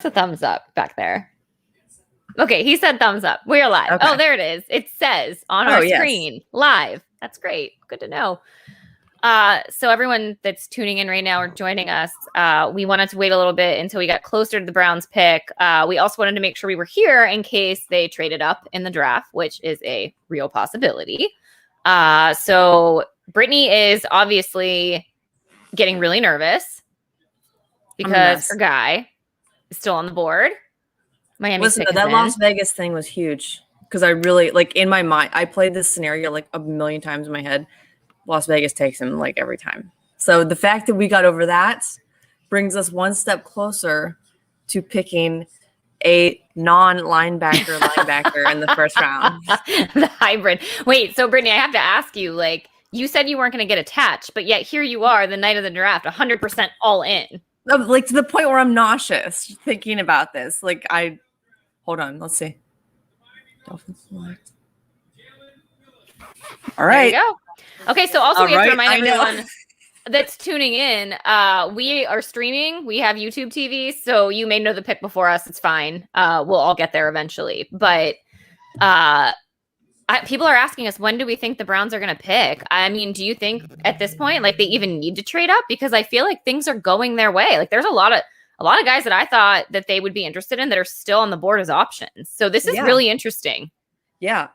It's a thumbs up back there. Okay, he said thumbs up. We're live. Okay. Oh, there it is. It says on our screen, live. That's great. Good to know. So everyone that's tuning in right now or joining us, we wanted to wait a little bit until we got closer to the Browns pick. We also wanted to make sure we were here in case they traded up in the draft, which is a real possibility. So Brittany is obviously getting really nervous because her guy is still on the board. Listen, that Las Vegas thing was huge because I really, like, in my mind, I played this scenario like a million times in my head. Las Vegas takes him like every time. So the fact that we got over that brings us one step closer to picking a non-linebacker in the first round. The hybrid. Wait, so Brittany, I have to ask you, like, you said you weren't going to get attached, but yet here you are the night of the draft, 100% all in. Like, to the point where I'm nauseous thinking about this. Like, hold on, let's see. Dolphins select. All right. There you go. Okay, so also we have to remind everyone that's tuning in, we are streaming. We have YouTube TV, so you may know the pick before us. It's fine. We'll all get there eventually. But people are asking us, when do we think the Browns are going to pick? I mean, do you think at this point, like, they even need to trade up? Because I feel like things are going their way. Like, there's a lot of guys that I thought that they would be interested in that are still on the board as options. So this is really interesting. Yeah.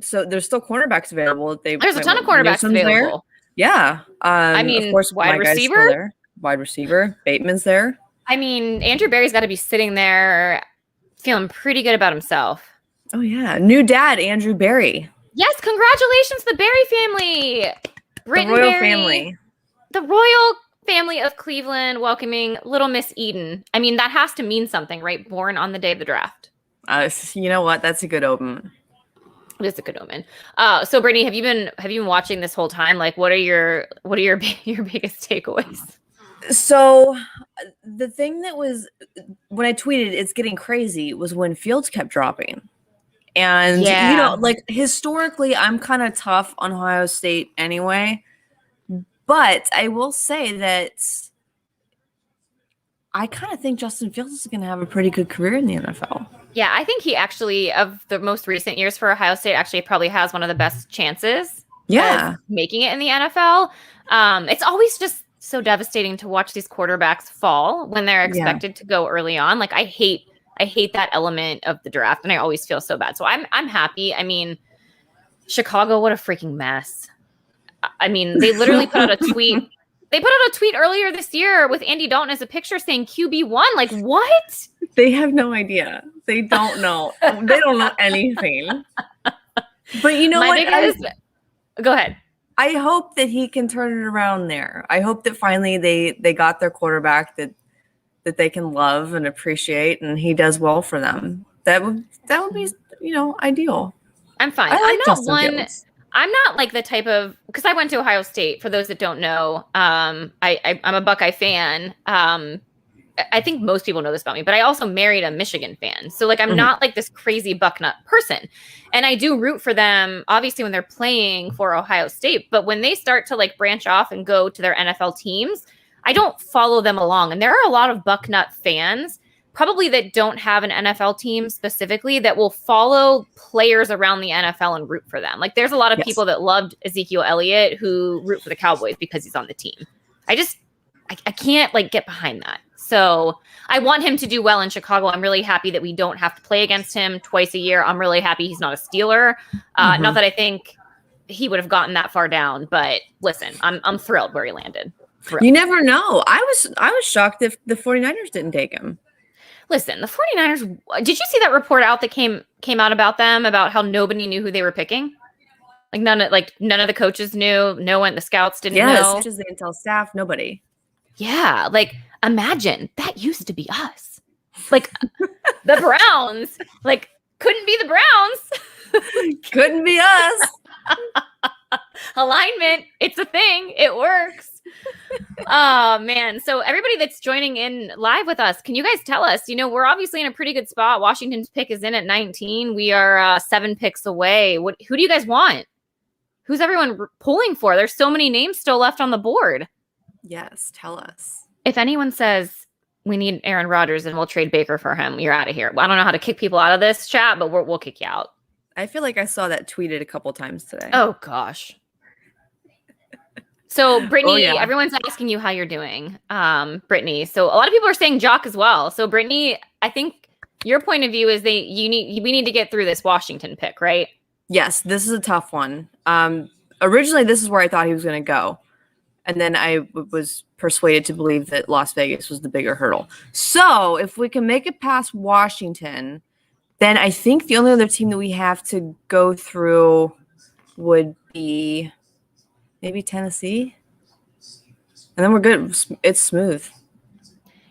So there's still cornerbacks available. There's a ton of cornerbacks available. Yeah. I mean, of course, wide receiver. Wide receiver. Bateman's there. I mean, Andrew Berry's got to be sitting there feeling pretty good about himself. Oh, yeah. New dad, Andrew Berry. Yes. Congratulations, the Berry family. Britt and Royal Bri, family. The royal family of Cleveland welcoming little Miss Eden. I mean, that has to mean something, right? Born on the day of the draft. You know what? That's a good omen. It is a good omen. So Brittany, have you been watching this whole time? Like, what are your biggest takeaways? So the thing that was, when I tweeted it's getting crazy, was when Fields kept dropping. And, you know, like, historically, I'm kind of tough on Ohio State anyway. But I will say that I kind of think Justin Fields is going to have a pretty good career in the NFL. Yeah, I think he actually, of the most recent years for Ohio State, actually probably has one of the best chances of making it in the NFL. It's always just so devastating to watch these quarterbacks fall when they're expected to go early on. Like, I hate that element of the draft, and I always feel so bad. So I'm happy. I mean, Chicago, what a freaking mess. I mean, they literally put out a tweet. They put out a tweet earlier this year with Andy Dalton as a picture saying QB1. Like, what? They have no idea. They don't know. They don't know anything. But you know what? Go ahead. I hope that he can turn it around there. I hope that finally they got their quarterback that they can love and appreciate, and he does well for them. That would be, you know, ideal. I'm fine. I'm not like the type of, because I went to Ohio State, for those that don't know. I'm a Buckeye fan. I think most people know this about me, but I also married a Michigan fan. So, like, I'm not like this crazy Bucknut person. And I do root for them, obviously, when they're playing for Ohio State. But when they start to, like, branch off and go to their NFL teams, I don't follow them along. And there are a lot of Bucknut fans, probably, that don't have an NFL team specifically, that will follow players around the NFL and root for them. Like, there's a lot of people that loved Ezekiel Elliott who root for the Cowboys because he's on the team. I can't, like, get behind that. So I want him to do well in Chicago. I'm really happy that we don't have to play against him twice a year. I'm really happy he's not a Steeler. Not that I think he would have gotten that far down, but listen, I'm thrilled where he landed. Thrilled. You never know. I was shocked if the 49ers didn't take him. Listen, the 49ers, did you see that report out that came out about them, about how nobody knew who they were picking? Like, none of the coaches knew. No one, the scouts didn't know. Coaches didn't tell staff, nobody. Yeah, like, imagine that used to be us. Like, the Browns, like, couldn't be the Browns. Couldn't be us. Alignment, it's a thing. It works. Oh, man. So everybody that's joining in live with us, can you guys tell us, you know, we're obviously in a pretty good spot. Washington's pick is in at 19. We are 7 picks away. Who do you guys want? Who's everyone pulling for? There's so many names still left on the board. Yes, tell us. If anyone says we need Aaron Rodgers and we'll trade Baker for him. You're out of here. I don't know how to kick people out of this chat, but we'll kick you out. I feel like I saw that tweeted a couple times today. Oh gosh. So Brittany, everyone's asking you how you're doing, Brittany. So a lot of people are saying Jock as well. So Brittany, I think your point of view is we need to get through this Washington pick, right? Yes, this is a tough one. Originally, this is where I thought he was going to go. And then I was persuaded to believe that Las Vegas was the bigger hurdle. So if we can make it past Washington, then I think the only other team that we have to go through would be maybe Tennessee. And then we're good. It's smooth.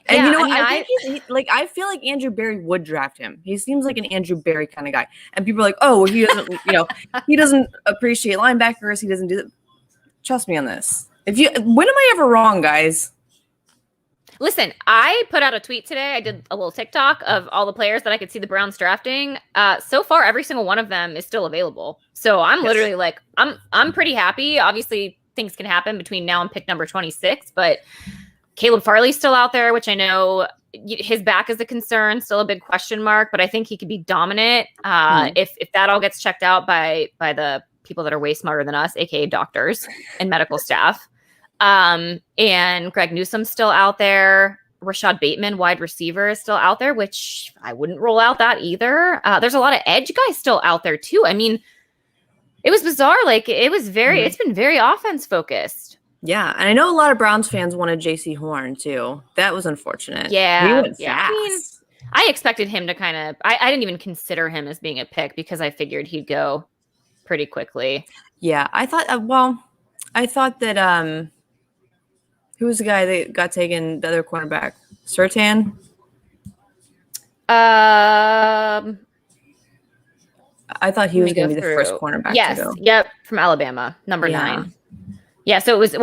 And yeah, you know what? I think I feel like Andrew Berry would draft him. He seems like an Andrew Berry kind of guy. And people are like, oh, well, he doesn't, he doesn't appreciate linebackers. He doesn't do that. Trust me on this. When am I ever wrong, guys? Listen, I put out a tweet today. I did a little TikTok of all the players that I could see the Browns drafting. So far, every single one of them is still available. So I'm literally like, I'm pretty happy. Obviously, things can happen between now and pick number 26, but Caleb Farley's still out there, which I know his back is a concern, still a big question mark, but I think he could be dominant if that all gets checked out by the people that are way smarter than us, aka doctors and medical staff. And Greg Newsome's still out there. Rashad Bateman, wide receiver, is still out there, which I wouldn't rule out that either. There's a lot of edge guys still out there too. I mean, it was bizarre. Like it's been very offense focused. Yeah, and I know a lot of Browns fans wanted J.C. Horn too. That was unfortunate. Yeah, he went fast. I expected him to kind of. I didn't even consider him as being a pick because I figured he'd go pretty quickly. Yeah, I thought. I thought that. Who was the guy that got taken? The other cornerback, Surtain. I thought he was going to be the first cornerback. Yes. To go. Yep. From Alabama, number 9. Yeah, so it was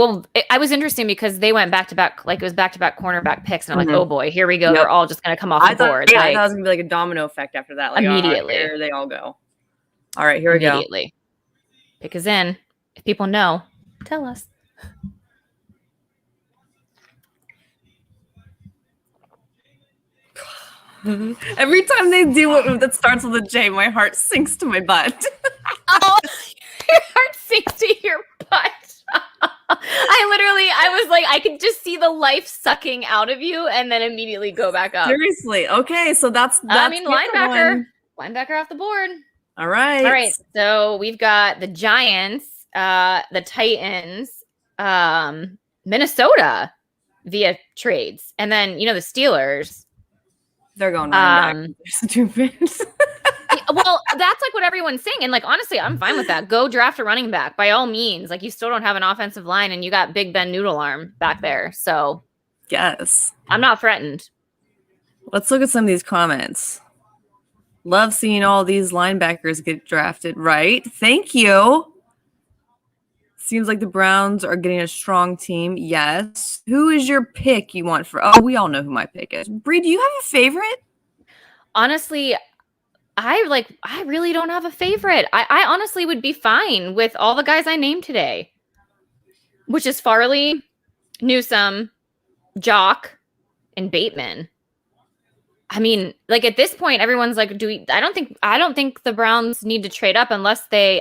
I was interesting because they went back to back, like it was back to back cornerback picks, and I'm like, oh boy, here we go. Yep. They're all just gonna come off the board. Yeah, I thought it was gonna be like a domino effect after that. Like, immediately, here they all go. All right, here we go. Immediately, pick is in. If people know, tell us. Every time they do what that starts with a J, my heart sinks to my butt. Oh, your heart sinks to your butt. I was like, I could just see the life sucking out of you and then immediately go back up. Seriously. Okay. So that's linebacker off the board. All right. So we've got the Giants, the Titans, Minnesota via trades. And then, the Steelers. They're going back. Stupid. Well, that's like what everyone's saying. And like, honestly, I'm fine with that. Go draft a running back by all means. Like you still don't have an offensive line and you got Big Ben Noodle Arm back there. So yes, I'm not threatened. Let's look at some of these comments. Love seeing all these linebackers get drafted. Right. Thank you. Seems like the Browns are getting a strong team. Yes. Who is your pick you want for? Oh, we all know who my pick is. Bri, do you have a favorite? Honestly, I really don't have a favorite. I honestly would be fine with all the guys I named today, which is Farley, Newsome, Jock, and Bateman. I mean, like at this point, everyone's like, I don't think the Browns need to trade up unless they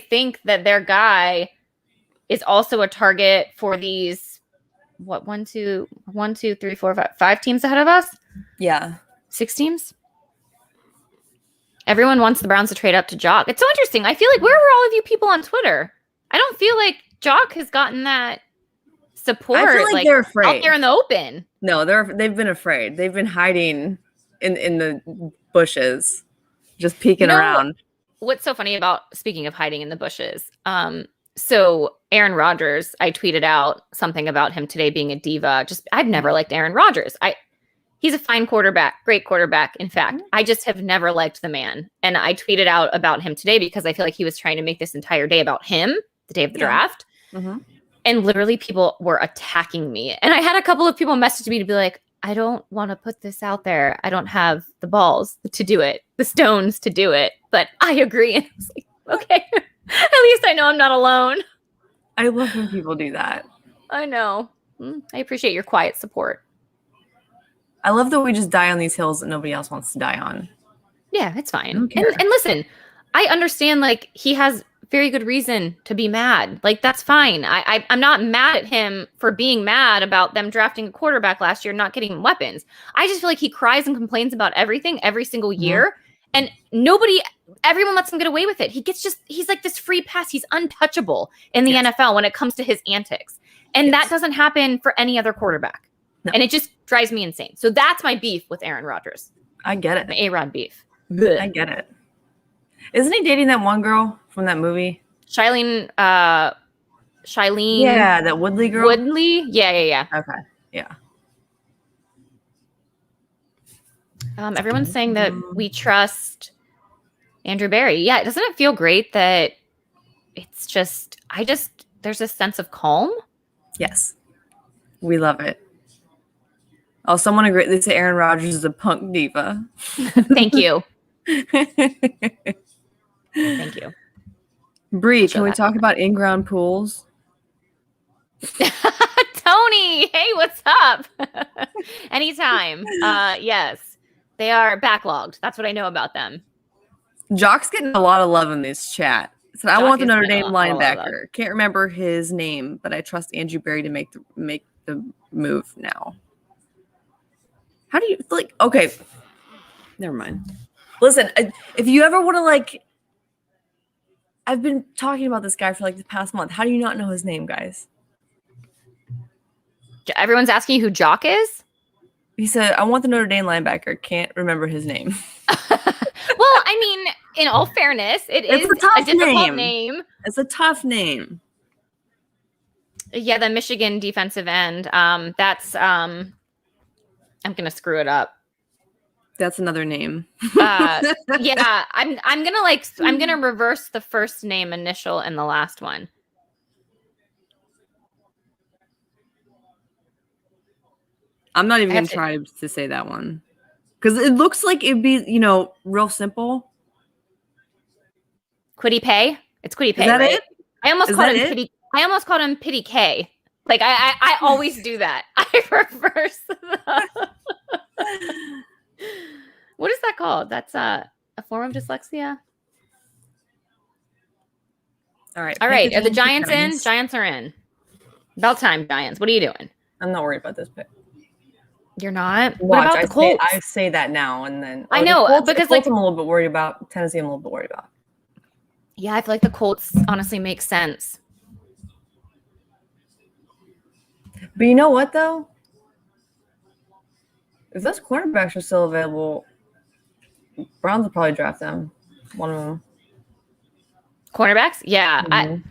think that their guy is also a target for these 5 teams ahead of us. Yeah. 6 teams. Everyone wants the Browns to trade up to Jock. It's so interesting. I feel like where were all of you people on Twitter? I don't feel like Jock has gotten that support. I feel like they're afraid out there in the open. No, they've been afraid. They've been hiding in the bushes, just peeking around. What's so funny about speaking of hiding in the bushes? So Aaron Rodgers, I tweeted out something about him today being a diva. I've never liked Aaron Rodgers. He's a fine quarterback, great quarterback. In fact, I just have never liked the man. And I tweeted out about him today because I feel like he was trying to make this entire day about him, the day of the draft. Mm-hmm. And literally people were attacking me. And I had a couple of people message me to be like, I don't want to put this out there. I don't have the balls to do it, the stones to do it. But I agree. And I was like, okay, at least I know I'm not alone. I love when people do that. I know. I appreciate your quiet support. I love that we just die on these hills that nobody else wants to die on. Yeah, it's fine. And listen, I understand, like, he has very good reason to be mad. Like, that's fine. I'm not mad at him for being mad about them drafting a quarterback last year and not getting weapons. I just feel like he cries and complains about everything every single year. And everyone lets him get away with it. He's like this free pass. He's untouchable in the NFL when it comes to his antics. And that doesn't happen for any other quarterback. No. And it just drives me insane. So that's my beef with Aaron Rodgers. I get it. My A-Rod beef. I get it. Isn't he dating that one girl from that movie? Shailene. Yeah, that Woodley girl. Woodley? Yeah. Okay. Yeah. Everyone's saying that we trust Andrew Berry. Yeah, doesn't it feel great that it's just, there's a sense of calm? Yes. We love it. Oh, someone agreed. They say Aaron Rodgers is a punk diva. Thank you. Thank you. Bri, can we talk about in-ground pools? Tony, hey, what's up? Anytime. Yes, they are backlogged. That's what I know about them. Jock's getting a lot of love in this chat. So I want the Notre Dame linebacker. Can't remember his name, but I trust Andrew Berry to make the move now. How do you like? Okay, never mind. Listen, if you ever want to like, I've been talking about this guy for like the past month. How do you not know his name, guys? Everyone's asking you who Jock is? He said, I want the Notre Dame linebacker. Can't remember his name. Well, I mean, in all fairness, it's a difficult name. It's a tough name. Yeah, the Michigan defensive end. That's I'm gonna screw it up. That's another name. Yeah, I'm gonna reverse the first name initial and the last one. I'm not even gonna try to say that one because it looks like it'd be, real simple. Quiddy Pay. It's Quiddy Pay. Is that right? it? I almost called him Pity K. Like I always do that. I reverse the. What is that called? That's a form of dyslexia. All right. Are the Giants in? Giants are in. About time, Giants. What are you doing? I'm not worried about this pick. You're not? Watch, what about the Colts? I say that now and then. I know, Colts, because Colts I'm a little bit worried about. Tennessee I'm a little bit worried about. Yeah, I feel like the Colts honestly make sense. But you know what, though? If those cornerbacks are still available, Browns will probably draft them. One of them. Cornerbacks? Yeah. Mm-hmm.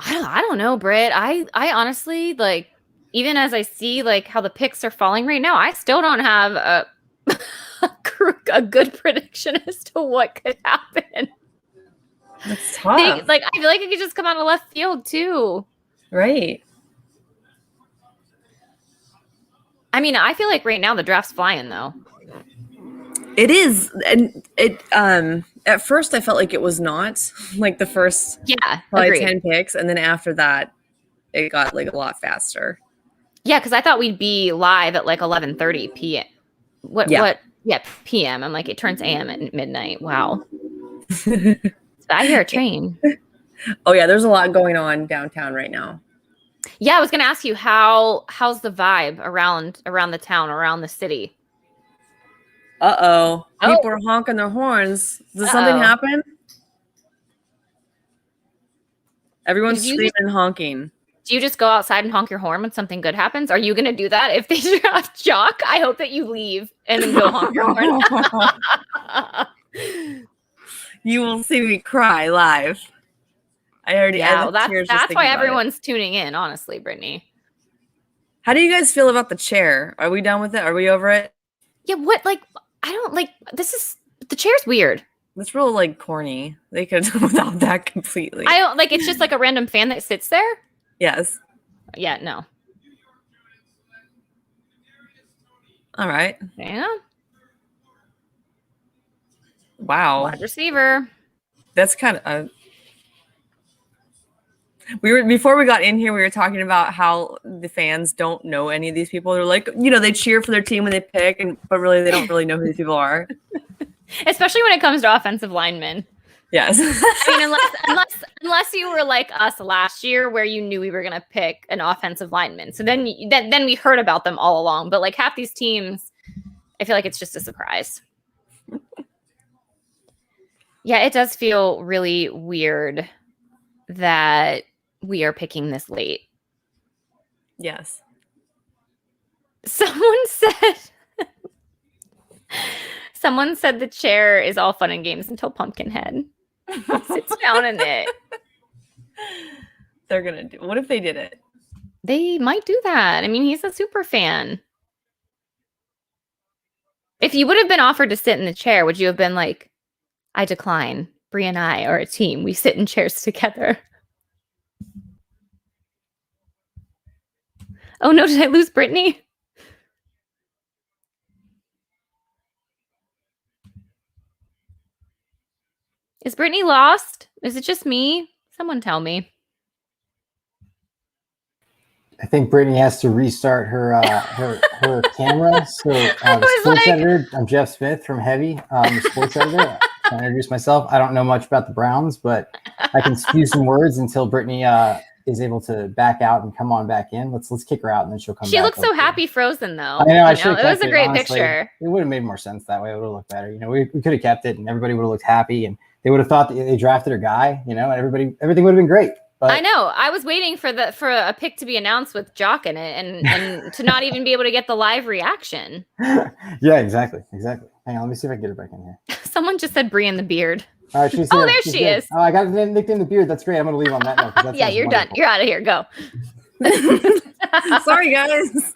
I don't know, Britt. I honestly, like, even as I see, like, how the picks are falling right now, I still don't have a good prediction as to what could happen. That's tough. I feel like it could just come out of left field, too. Right. I mean, I feel like right now the draft's flying, though. It is. And it at first I felt like it was not. Like the first probably 10 picks. And then after that, it got like a lot faster. Yeah, because I thought we'd be live at like 11:30 p.m. PM. I'm like, it turns AM at midnight. Wow. I hear a train. Oh, yeah, there's a lot going on downtown right now. Yeah, I was going to ask you, how's the vibe around the town, around the city? Uh-oh. People are honking their horns. Did something happen? Everyone's screaming and honking. Do you just go outside and honk your horn when something good happens? Are you going to do that if they draft Jock? I hope that you leave and then go honk your horn. You will see me cry live. I already. Yeah, that's why everyone's tuning in. Honestly, Brittany. How do you guys feel about the chair? Are we done with it? Are we over it? Yeah. What? Like, I don't like. The chair's weird. It's real like corny. They could have done without that completely. I don't like. It's just like a random fan that sits there. Yes. Yeah. No. All right. Yeah. Wow. Wide receiver. That's kind of. Before we got in here, we were talking about how the fans don't know any of these people. They're like, they cheer for their team when they pick, but really they don't really know who these people are. Especially when it comes to offensive linemen. Yes. I mean, unless you were like us last year, where you knew we were going to pick an offensive lineman. So then we heard about them all along. But like half these teams, I feel like it's just a surprise. Yeah, it does feel really weird that we are picking this late. Yes. Someone said the chair is all fun and games until Pumpkinhead sits down in it. They're going to do. What if they did it? They might do that. I mean, he's a super fan. If you would have been offered to sit in the chair, would you have been like, I decline. Bri and I are a team. We sit in chairs together. Oh no, did I lose Brittany? Is Brittany lost? Is it just me? Someone tell me. I think Brittany has to restart her camera. So the sports editor, I'm Jeff Smith from Heavy, the sports editor. I'll introduce myself. I don't know much about the Browns, but I can spew some words until Brittany is able to back out and come on back in. Let's kick her out and then she'll come back. She looks so happy frozen though. I know. It was a great picture. It would have made more sense that way. It would have looked better. We could have kept it and everybody would have looked happy and they would have thought that they drafted her guy, and everything would have been great. But I know. I was waiting for a pick to be announced with Jock in it and to not even be able to get the live reaction. Yeah, exactly. Hang on, let me see if I can get her back in here. Someone just said Bri in the beard. All right, there she is. Oh, I got the nickname the beard. That's great. I'm going to leave on that note. Yeah, you're done. You're out of here. Go. Sorry, guys.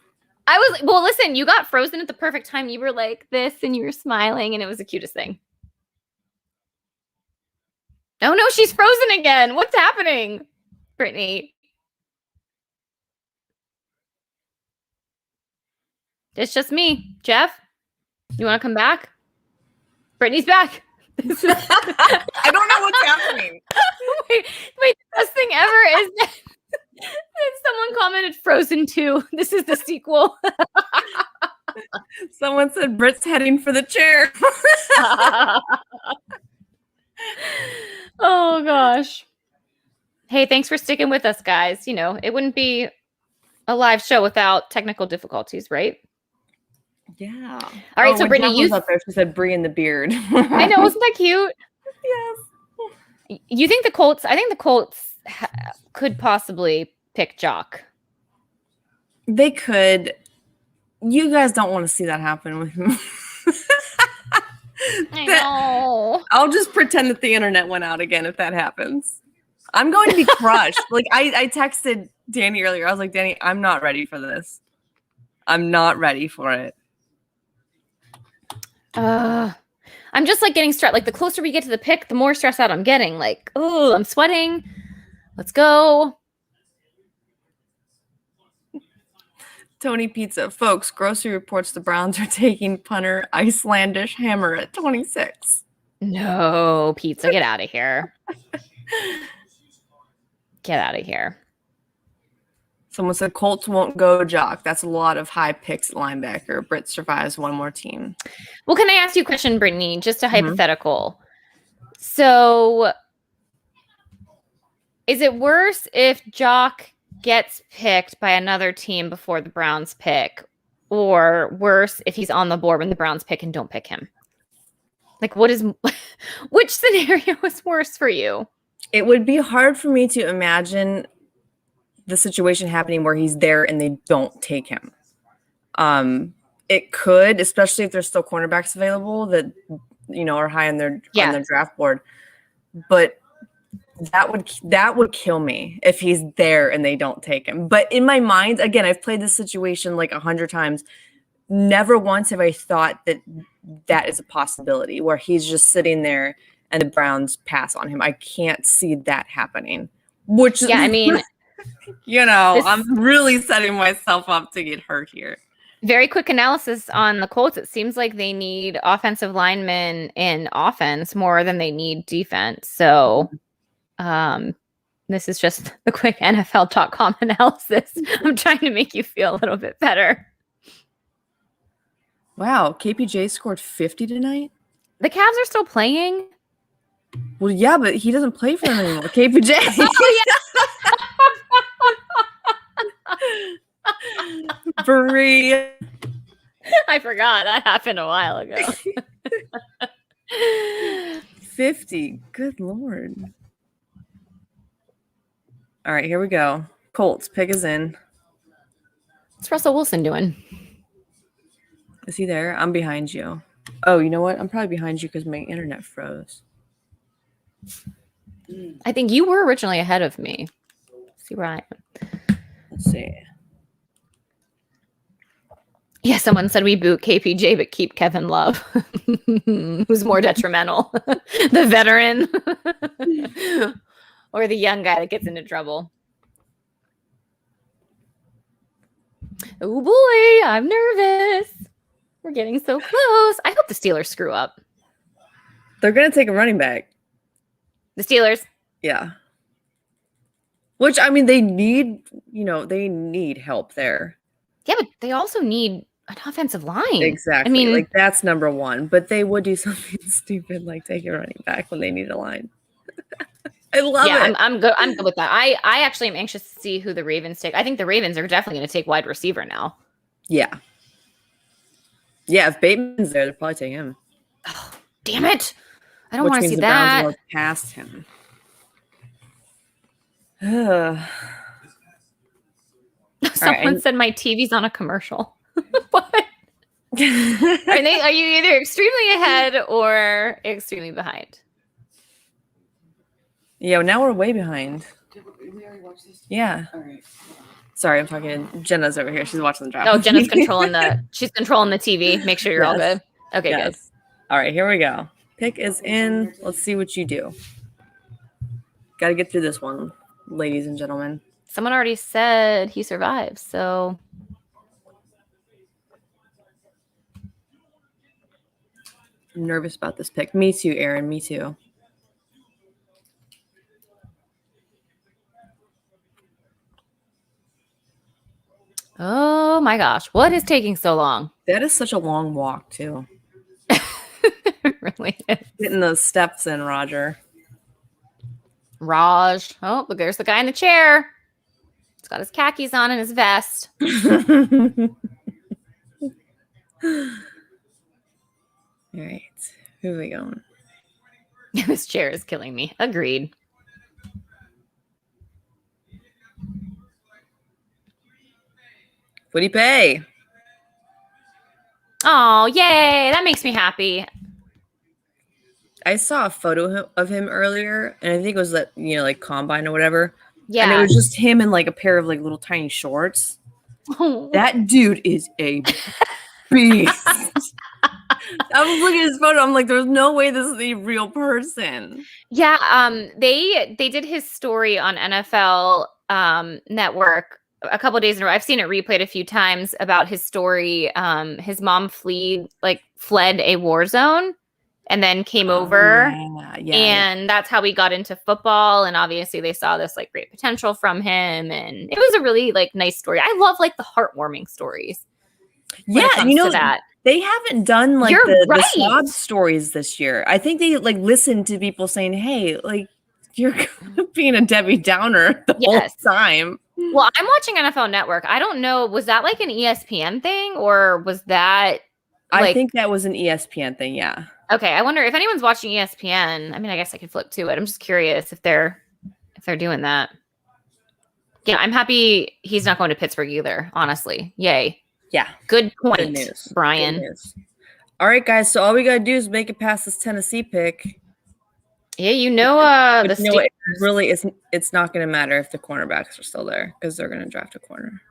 Listen, you got frozen at the perfect time. You were like this and you were smiling and it was the cutest thing. Oh no, she's frozen again. What's happening, Brittany? It's just me. Jeff, you want to come back? Brittany's back. I don't know what's happening. Wait, the best thing ever is that someone commented Frozen 2. This is the sequel. Someone said Britt's heading for the chair. Oh gosh. Hey, thanks for sticking with us, guys. It wouldn't be a live show without technical difficulties, right? Yeah. All right, so Brittany, you up there. She said Bri in the beard. I know, wasn't that cute? Yes. You think the Colts? I think the Colts could possibly pick Jock. They could. You guys don't want to see that happen with him. I know. I'll just pretend that the internet went out again if that happens. I'm going to be crushed. I texted Danny earlier. I was like, Danny, I'm not ready for this. I'm not ready for it. I'm just getting stressed. The closer we get to the pick, the more stressed out I'm getting. I'm sweating. Let's go. Tony Pizza. Folks, grocery reports the Browns are taking punter Icelandish Hammer at 26. No, Pizza, get out of here. Get out of here. Someone said Colts won't go Jock. That's a lot of high picks at linebacker. Britt survives one more team. Well, can I ask you a question, Brittany? Just a hypothetical. So is it worse if Jock gets picked by another team before the Browns pick, or worse if he's on the board when the Browns pick and don't pick him? Which scenario is worse for you? It would be hard for me to imagine the situation happening where he's there and they don't take him. It could, especially if there's still cornerbacks available that are high on their draft board. But that would kill me if he's there and they don't take him. But in my mind, again, I've played this situation 100 times. Never once have I thought that is a possibility where he's just sitting there and the Browns pass on him. I can't see that happening. Which, yeah, I mean, I'm really setting myself up to get hurt here. Very quick analysis on the Colts. It seems like they need offensive linemen in offense more than they need defense. So, no This is just a quick NFL.com analysis. I'm trying to make you feel a little bit better. Wow, KPJ scored 50 tonight? The Cavs are still playing? Well, yeah, but he doesn't play for them anymore. KPJ. Oh, yeah. Bri. I forgot. That happened a while ago. 50. Good Lord. All right, here we go. Colts, pick is in. What's Russell Wilson doing? Is he there? I'm behind you. Oh, you know what? I'm probably behind you because my internet froze. I think you were originally ahead of me. Let's see where I am. Let's see. Yeah, someone said we boot KPJ but keep Kevin Love. Who's more detrimental? The veteran or the young guy that gets into trouble? Oh boy, I'm nervous. We're getting so close. I hope the Steelers screw up. They're going to take a running back. The Steelers? Yeah. Which, I mean, they need help there. Yeah, but they also need an offensive line. Exactly. I mean, like, that's number one. But they would do something stupid like take a running back when they need a line. I love it. I'm good. I'm good with that. I actually am anxious to see who the Ravens take. I think the Ravens are definitely going to take wide receiver now. Yeah. Yeah, if Bateman's there, they'll probably take him. Oh, damn it. I don't want to see that. Browns past him. Someone said my TV's on a commercial. What? Are you either extremely ahead or extremely behind? Yeah, now we're way behind. Did we already watch this? Yeah. All right. Sorry, I'm talking to Jenna's over here. She's watching the draft. Oh, Jenna's controlling the TV. Make sure you're all good. Okay, good. All right, here we go. Pick is in. Let's see what you do. Got to get through this one, ladies and gentlemen. Someone already said he survives, so. I'm nervous about this pick. Me too, Aaron. Me too. Oh my gosh. What is taking so long? That is such a long walk, too. It really is. Getting those steps in, Roger. Raj. Oh, look, there's the guy in the chair. He's got his khakis on and his vest. All right. Who are we going? This chair is killing me. Agreed. What do you pay? Oh, yay. That makes me happy. I saw a photo of him earlier, and I think it was that, like combine or whatever. Yeah. And it was just him in like a pair of like little tiny shorts. Oh. That dude is a beast. I was looking at his photo. I'm like, there's no way this is a real person. Yeah. They did his story on NFL Network a couple of days in a row. I've seen it replayed a few times about his story. His mom fled a war zone and then came over. And that's how he got into football. And obviously they saw this like great potential from him. And it was a really like nice story. I love like the heartwarming stories. Yeah. That. They haven't done like the sob stories this year. I think they like listened to people saying, hey, like you're being a Debbie Downer the whole time. Well, I'm watching NFL Network. I don't know. Was that like an ESPN thing or was that? I think that was an ESPN thing. Yeah. Okay. I wonder if anyone's watching ESPN. I mean, I guess I could flip to it. I'm just curious if they're doing that. Yeah. I'm happy he's not going to Pittsburgh either. Honestly. Yay. Yeah. Good point, Brian. Good news. All right, guys. So all we got to do is make it past this Tennessee pick. Yeah, it's not going to matter if the cornerbacks are still there because they're going to draft a corner.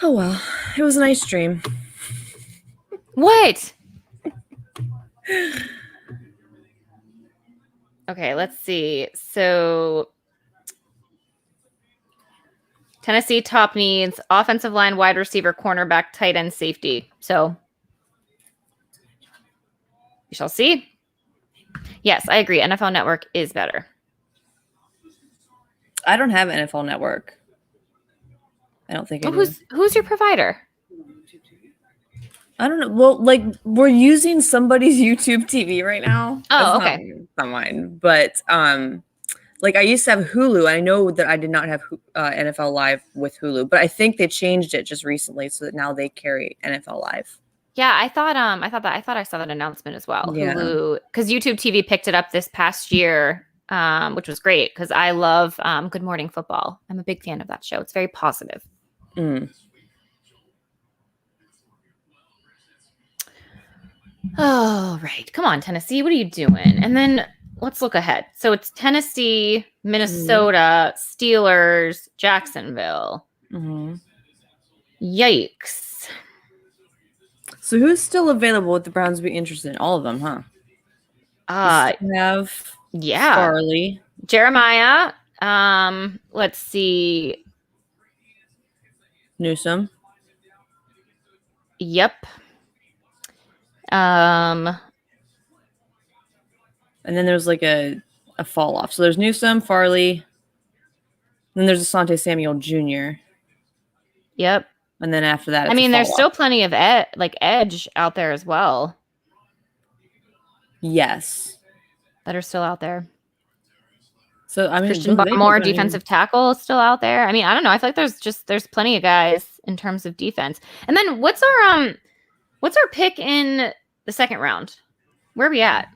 Oh, well, it was a nice dream. What? Okay, let's see. So Tennessee top needs offensive line, wide receiver, cornerback, tight end, safety. So we shall see. Yes, I agree. NFL Network is better. I don't have NFL Network. I don't think I do. Who's your provider? I don't know. Well, like we're using somebody's YouTube TV right now. Oh, okay. Not mine, but like I used to have Hulu. I know that I did not have NFL Live with Hulu, but I think they changed it just recently so that now they carry NFL Live. Yeah, I thought I saw that announcement as well. Yeah. Hulu, because YouTube TV picked it up this past year, which was great because I love Good Morning Football. I'm a big fan of that show. It's very positive. Oh, right. Come on, Tennessee. What are you doing? And then let's look ahead. So it's Tennessee, Minnesota, Steelers, Jacksonville. Yikes. So who's still available with the Browns be interested in? All of them, huh? Have Farley. Jeremiah. Let's see. Newsome. Yep. And then there's like a fall off. So there's Newsome, Farley. Then there's Asante Samuel Jr. Yep. And then after that, I mean, there's still plenty of edge out there as well. Yes. That are still out there. So I mean, Christian Barmore, defensive tackle, is still out there. I mean, I don't know. I feel like there's plenty of guys in terms of defense. And then what's our pick in the second round? Where are we at?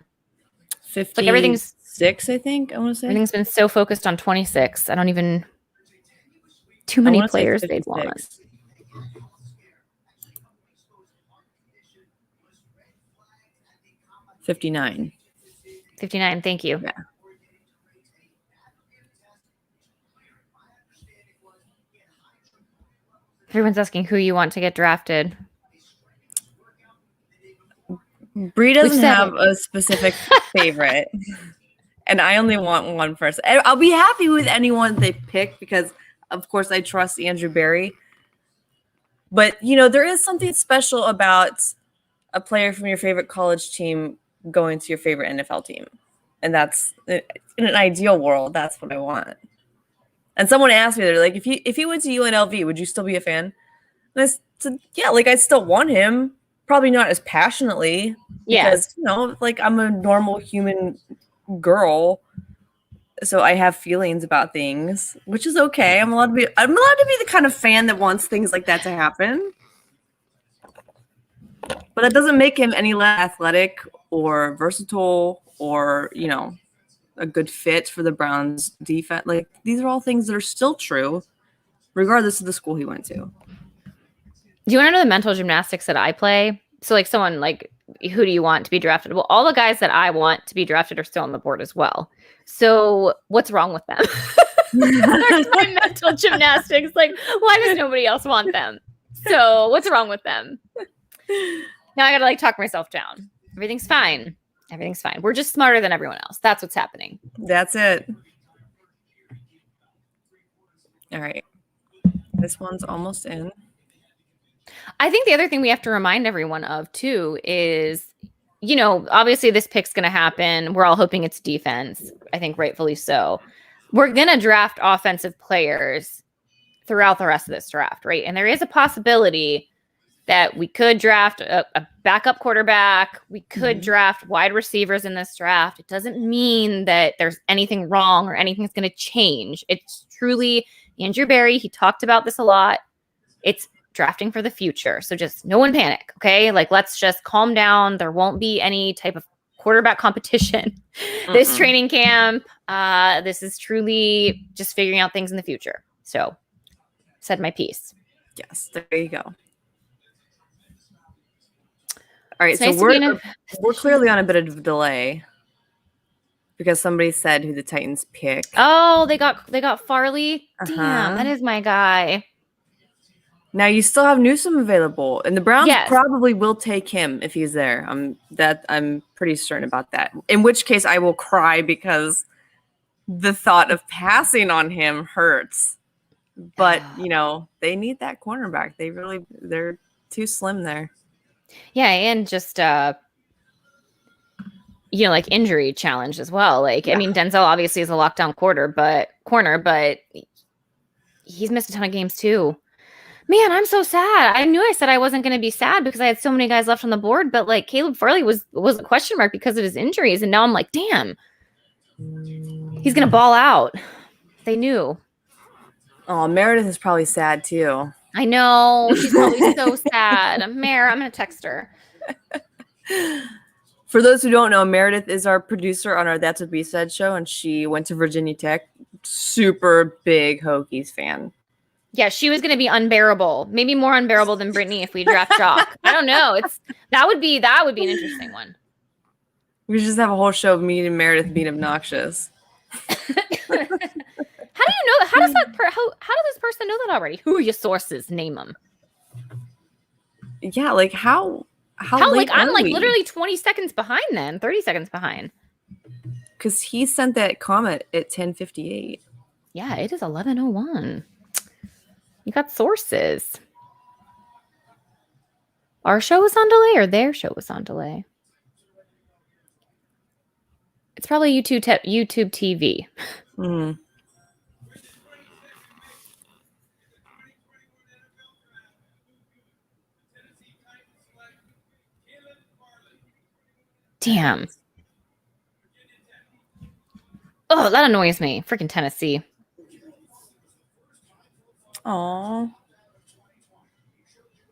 56, like everything's 6, I think. I want to say everything's been so focused on 26. I don't even too many players they'd want. 59. 59. Thank you. Yeah. Everyone's asking who you want to get drafted. Bri doesn't have a specific favorite, and I only want one person. I'll be happy with anyone they pick because, of course, I trust Andrew Berry. But, you know, there is something special about a player from your favorite college team going to your favorite NFL team. And that's, in an ideal world, that's what I want. And someone asked me, they're like, if he went to UNLV, would you still be a fan? And I said, yeah, like I still want him. Probably not as passionately. Yeah. Because, you know, like I'm a normal human girl. So I have feelings about things, which is okay. I'm allowed to be the kind of fan that wants things like that to happen. But that doesn't make him any less athletic or versatile or, you know, a good fit for the Browns defense. Like, these are all things that are still true, regardless of the school he went to. Do you want to know the mental gymnastics that I play? So, like, someone like, who do you want to be drafted? Well, all the guys that I want to be drafted are still on the board as well. So, what's wrong with them? There's my mental gymnastics. Like, why does nobody else want them? So, what's wrong with them? Now I got to, like, talk myself down. Everything's fine. Everything's fine. We're just smarter than everyone else. That's what's happening. That's it. All right. This one's almost in. I think the other thing we have to remind everyone of, too, is, you know, obviously this pick's going to happen. We're all hoping it's defense. I think rightfully so. We're going to draft offensive players throughout the rest of this draft, right? And there is a possibility that we could draft a backup quarterback. We could draft wide receivers in this draft. It doesn't mean that there's anything wrong or anything's going to change. It's truly Andrew Berry. He talked about this a lot. It's drafting for the future. So just no one panic. Okay. Like, let's just calm down. There won't be any type of quarterback competition this training camp. This is truly just figuring out things in the future. So said my piece. Yes. There you go. All right, so we're clearly on a bit of a delay because somebody said who the Titans pick. Oh, they got Farley. Damn, that is my guy. Now you still have Newsome available, and the Browns probably will take him if he's there. I'm pretty certain about that. In which case, I will cry because the thought of passing on him hurts. But you know, they need that cornerback. They're too slim there. Yeah, and just like injury challenge as well. Like, I mean, Denzel obviously is a lockdown corner, but he's missed a ton of games too. Man, I'm so sad. I knew I said I wasn't going to be sad because I had so many guys left on the board, but like Caleb Farley was a question mark because of his injuries, and now I'm like, damn, he's going to ball out. They knew. Oh, Meredith is probably sad too. I know. She's probably so sad. Mare, I'm going to text her. For those who don't know, Meredith is our producer on our That's What We Said show, and she went to Virginia Tech. Super big Hokies fan. Yeah, she was going to be unbearable. Maybe more unbearable than Brittany if we draft Jock. I don't know. That would be an interesting one. We should just have a whole show of me and Meredith being obnoxious. How do you know that? How does this person know that already? Who are your sources? Name them. Yeah, like how like I'm like literally 20 seconds behind then, 30 seconds behind. Because he sent that comment at 10:58. Yeah, it is 11:01. You got sources. Our show was on delay or their show was on delay? It's probably YouTube TV. Mm. Damn. Oh, that annoys me. Freaking Tennessee. Aw.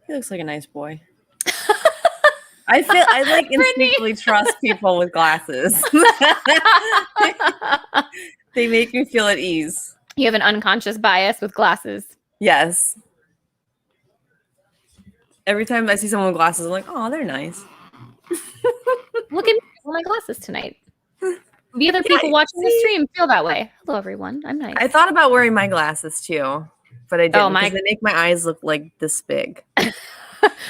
He looks like a nice boy. I like instinctively trust people with glasses. They make me feel at ease. You have an unconscious bias with glasses. Yes. Every time I see someone with glasses, I'm like, oh, they're nice. Look at me with my glasses tonight. The other people watching the stream feel that way. Hello, everyone. I'm nice. I thought about wearing my glasses too, but I didn't because they make my eyes look like this big.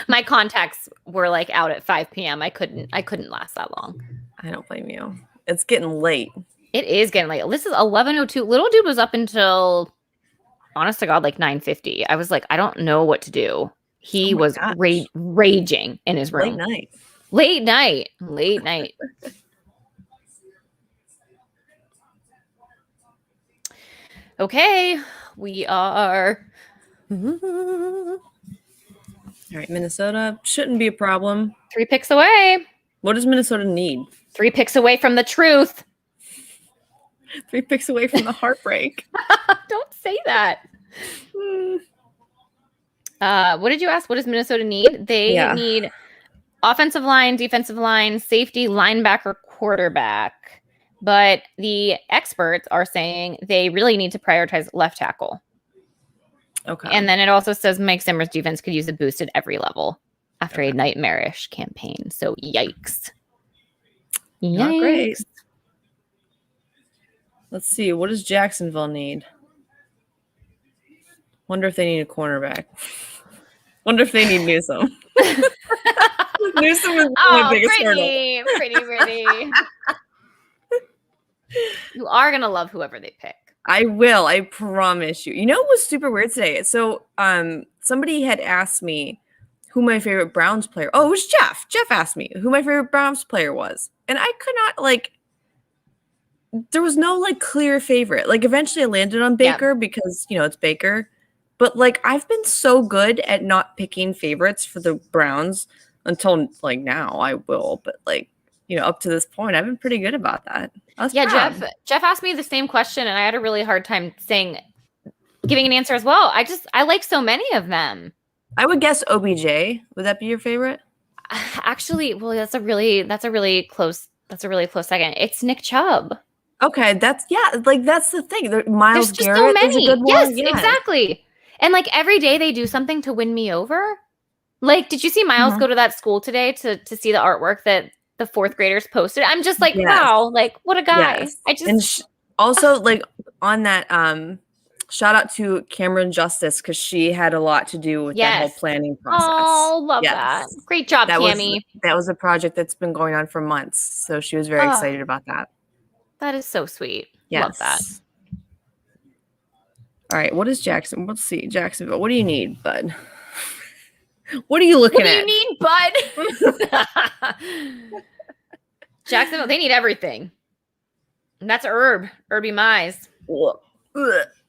My contacts were like out at 5 p.m. I couldn't last that long. I don't blame you. It's getting late. It is getting late. This is 11:02. Little dude was up until, honest to God, like 9:50. I was like, I don't know what to do. He was raging in his room. Late night. Okay, we are. All right, Minnesota shouldn't be a problem. 3 picks away. What does Minnesota need? 3 picks away from the truth. 3 picks away from the heartbreak. Don't say that. What did you ask? What does Minnesota need? They need offensive line, defensive line, safety, linebacker, quarterback. But the experts are saying they really need to prioritize left tackle. Okay. And then it also says Mike Zimmer's defense could use a boost at every level after a nightmarish campaign. So yikes. Not great. Let's see. What does Jacksonville need? Wonder if they need a cornerback. Wonder if they need Newsome. Newsome is my biggest hurdle. Pretty. You are going to love whoever they pick. I will. I promise you. You know what was super weird today? So somebody had asked me who my favorite Browns player. Oh, it was Jeff. Jeff asked me who my favorite Browns player was. And I could not there was no clear favorite. Eventually I landed on Baker because, it's Baker. But I've been so good at not picking favorites for the Browns until now I will. But up to this point, I've been pretty good about that. Jeff asked me the same question, and I had a really hard time giving an answer as well. I like so many of them. I would guess OBJ. Would that be your favorite? Actually, well, that's a really close second. It's Nick Chubb. Okay, that's the thing. Miles There's just Garrett so many. is a good one. Yes, exactly. And every day they do something to win me over. Did you see Miles go to that school today to see the artwork that the 4th graders posted? I'm just wow, what a guy. Yes. Also on that, shout out to Cameron Justice because she had a lot to do with that whole planning process. Oh, love that. Great job, Cammy. That was a project that's been going on for months. So she was very excited about that. That is so sweet. Yes. Love that. All right. What is Jackson? Let's see. Jacksonville. What do you need, bud? What are you looking at? What do you need, bud? Jacksonville, they need everything. And that's Herby Mize.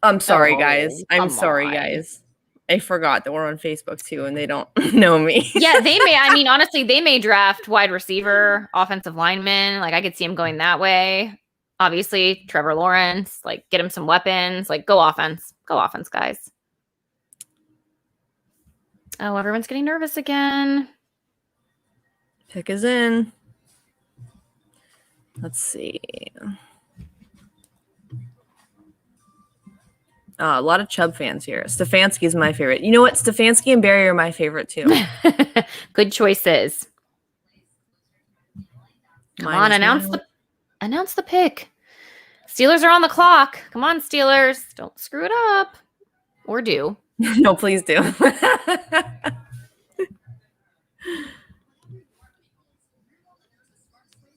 I'm sorry, guys. I'm sorry, guys. I forgot that we're on Facebook too, and they don't know me. Yeah, they may. I mean, honestly, they may draft wide receiver, offensive lineman. Like, I could see him going that way. Obviously, Trevor Lawrence. Like, get him some weapons. Like, go offense, guys. Oh, everyone's getting nervous again. Pick is in. Let's see. A lot of Chubb fans here. Stefanski is my favorite. You know what? Stefanski and Barry are my favorite too. Good choices. Come on, announce the pick. Steelers are on the clock. Come on, Steelers. Don't screw it up. Or do. No, please do.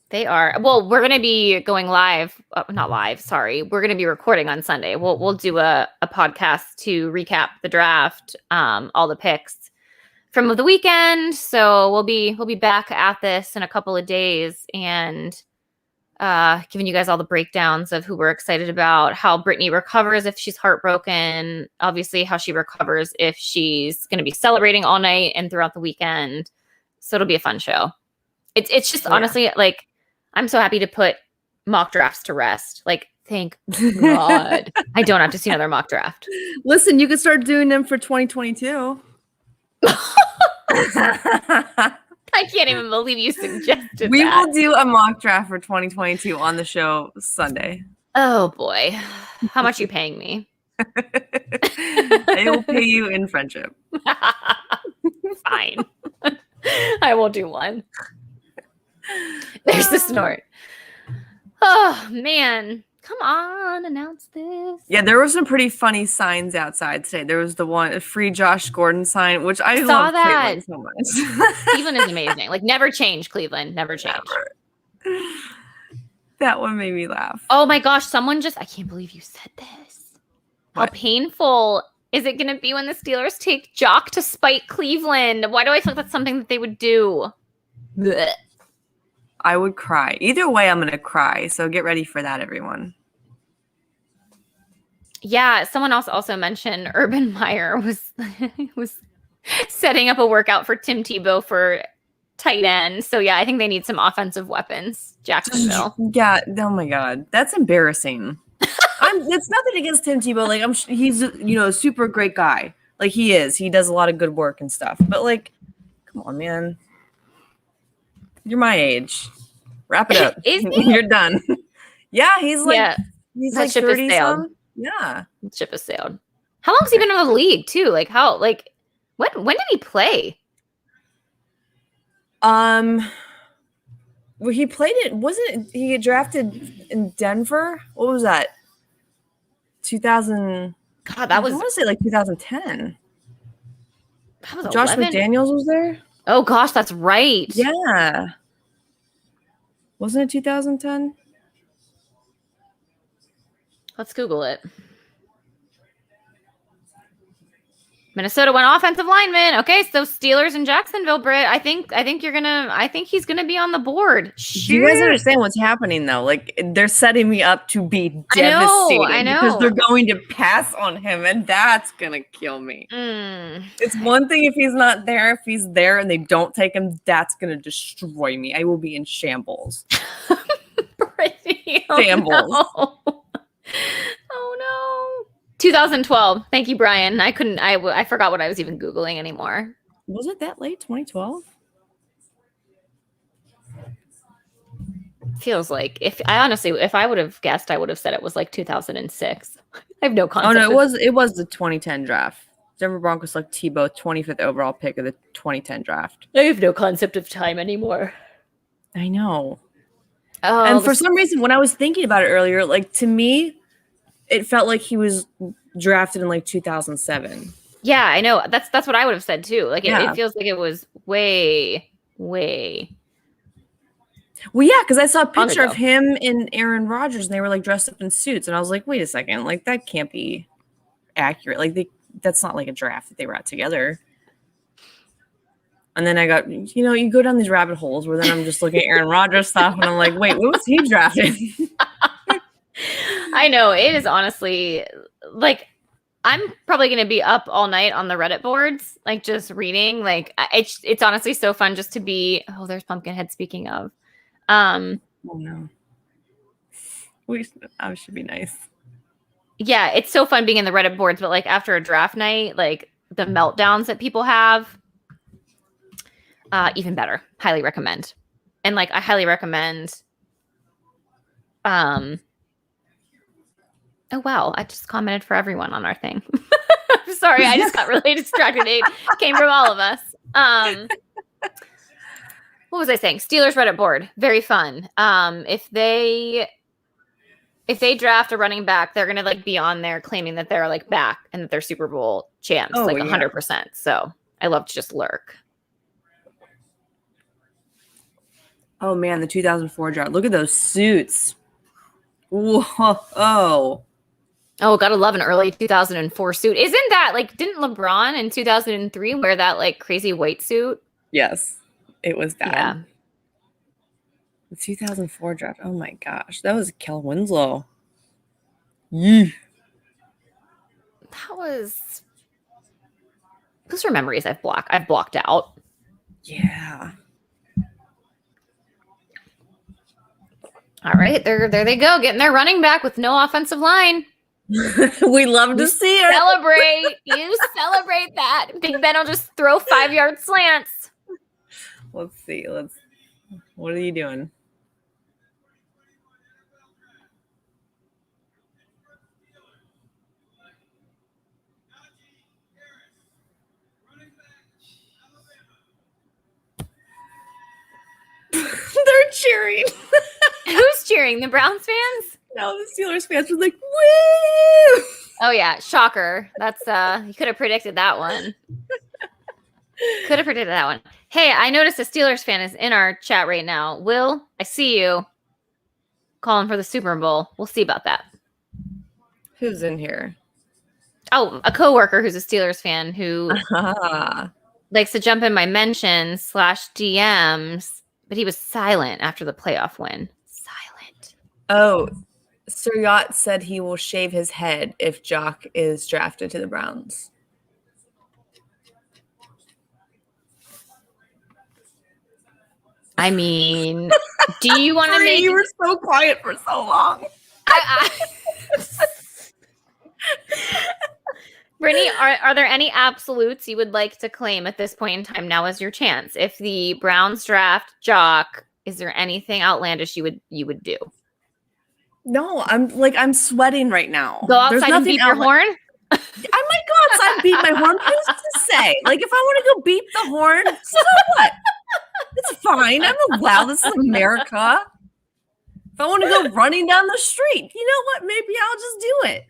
They are. Well, we're going to be going live. Not live, sorry. We're going to be recording on Sunday. We'll do a podcast to recap the draft, all the picks from the weekend. So we'll be back at this in a couple of days and giving you guys all the breakdowns of who we're excited about, how Brittany recovers if she's heartbroken, obviously how she recovers if she's going to be celebrating all night and throughout the weekend. So it'll be a fun show. It's just honestly like, I'm so happy to put mock drafts to rest. Like, thank God I don't have to see another mock draft. Listen, you could start doing them for 2022. I can't even believe you suggested we that. Will do a mock draft for 2022 on the show Sunday. Oh, boy. How much are you paying me? I will pay you in friendship. Fine. I will do one. There's the snort. Oh, man. Come on, announce this. Yeah, there were some pretty funny signs outside today. There was the one, a free Josh Gordon sign, which I saw love that so much. Cleveland is amazing. Like, never change, Cleveland. Never change. Never. That one made me laugh. Oh, my gosh. I can't believe you said this. How painful is it going to be when the Steelers take Jock to spite Cleveland? Why do I feel like that's something that they would do? Blech. I would cry. Either way, I'm going to cry. So get ready for that, everyone. Yeah, someone else also mentioned Urban Meyer was setting up a workout for Tim Tebow for tight end. So yeah, I think they need some offensive weapons. Jacksonville. Yeah. Oh my God, that's embarrassing. It's nothing against Tim Tebow. Like he's a super great guy. Like he is. He does a lot of good work and stuff. But like, come on, man. You're my age. Wrap it up. You're done. Yeah, he's like he's like 30 some. Yeah. Ship has sailed. How long has he been in the league too? Like when did he play? Well, he played it. Wasn't he get drafted in Denver? What was that? 2000. God, that was. I want to say like 2010. That was Josh 11? McDaniels was there. Oh gosh, that's right. Yeah. Wasn't it 2010? Let's Google it. Minnesota went offensive lineman. Okay, so Steelers and Jacksonville, Britt. I think he's gonna be on the board. Shoot. Do you guys understand what's happening though? Like they're setting me up to be devastated. I know. Because they're going to pass on him, and that's gonna kill me. It's one thing if he's not there. If he's there and they don't take him, that's gonna destroy me. I will be in shambles. Shambles. No. Oh no. 2012. Thank you, Brian. I forgot what I was even Googling anymore. Was it that late? 2012? Feels like if I would have guessed, I would have said it was like 2006. I have no concept. Oh no, it was the 2010 draft. Denver Broncos select Tebow, 25th overall pick of the 2010 draft. I have no concept of time anymore. I know. Oh, and for some reason, when I was thinking about it earlier, like to me, it felt like he was drafted in like 2007. Yeah, I know. That's what I would have said too. Like it feels like it was way. Well, yeah, because I saw a picture of him and Aaron Rodgers, and they were like dressed up in suits, and I was like, wait a second, like that can't be accurate. Like that's not like a draft that they were at together. And then I got, you go down these rabbit holes where then I'm just looking at Aaron Rodgers stuff and I'm like, wait, what was he drafted? I know. It is honestly like, I'm probably going to be up all night on the Reddit boards, like just reading. Like it's honestly so fun just to be, oh, there's Pumpkinhead speaking of. Oh no. I should be nice. Yeah, it's so fun being in the Reddit boards, but like after a draft night, like the meltdowns that people have, even better. Highly recommend. And like I highly recommend oh wow, I just commented for everyone on our thing. Sorry, I just got really distracted. It came from all of us. What was I saying? Steelers Reddit board, very fun. If they draft a running back, they're gonna like be on there claiming that they're like back and that they're Super Bowl champs, 100%. So I love to just lurk. Oh man, the 2004 draft. Look at those suits. Whoa. Oh, gotta love an early 2004 suit. Isn't that like, didn't LeBron in 2003 wear that like crazy white suit? Yes, it was that. Yeah. The 2004 draft. Oh my gosh. That was Kel Winslow. Yee. Those are memories I've blocked out. Yeah. All right, there they go, getting their running back with no offensive line. We love to see it. You celebrate that. Big Ben will just throw 5-yard slants. Let's see. What are you doing? They're cheering. Who's cheering? The Browns fans? No, the Steelers fans were like, woo! Oh yeah, shocker. That's you could have predicted that one. Hey, I noticed a Steelers fan is in our chat right now. Will, I see you calling for the Super Bowl. We'll see about that. Who's in here? Oh, a coworker who's a Steelers fan who likes to jump in my mentions / DMs, but he was silent after the playoff win. Silent. Oh, Sir Yacht said he will shave his head if Jock is drafted to the Browns. I mean, do you want to make... You were so quiet for so long. Brittany, are there any absolutes you would like to claim at this point in time? Now is your chance. If the Browns draft Jock, is there anything outlandish you would do? No, I'm sweating right now. Go outside and beat your horn? I might go outside and beat my horn. Who's to say? Like, if I want to go beat the horn, so what? It's fine. I'm allowed. This is America. If I want to go running down the street, you know what? Maybe I'll just do it.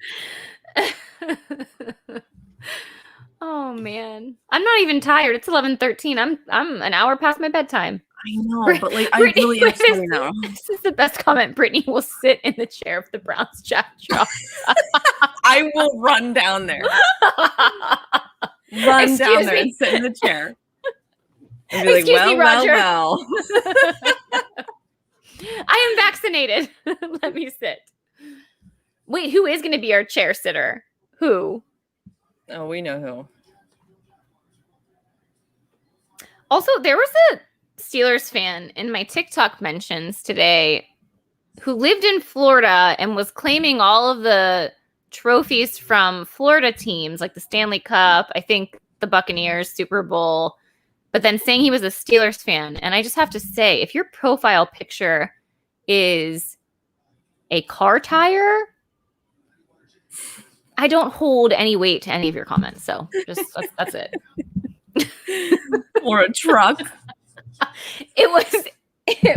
Oh man, I'm not even tired. It's 11:13. I'm an hour past my bedtime. I know, but like I really am sweating now. This is the best comment. Brittany will sit in the chair if the Browns draft Jock. I will run down there. Down there and sit in the chair. And be Excuse like, me, Roger. Well. I am vaccinated. Let me sit. Wait, who is going to be our chair sitter? Who? Oh, we know who. Also, there was a Steelers fan in my TikTok mentions today who lived in Florida and was claiming all of the trophies from Florida teams, like the Stanley Cup, I think the Buccaneers, Super Bowl, but then saying he was a Steelers fan. And I just have to say, if your profile picture is a car tire, I don't hold any weight to any of your comments. So just that's it. Or a truck. It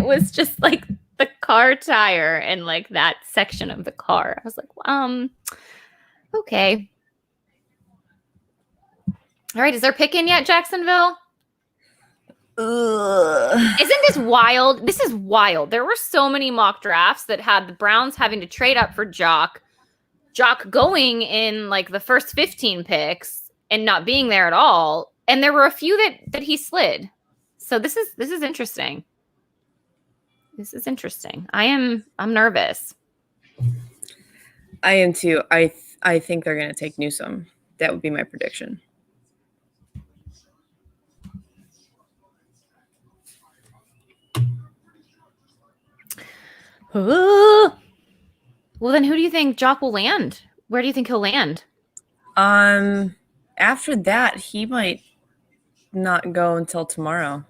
was just like the car tire and like that section of the car. I was like, okay. All right, is there pick in yet, Jacksonville? Isn't this wild? This is wild. There were so many mock drafts that had the Browns having to trade up for Jock going in like the first 15 picks and not being there at all. And there were a few that he slid. So this is interesting. This is interesting. I'm nervous. I am too. I think they're gonna take Newsom. That would be my prediction. Well, then who do you think Jock will land? Where do you think he'll land? After that, he might not go until tomorrow.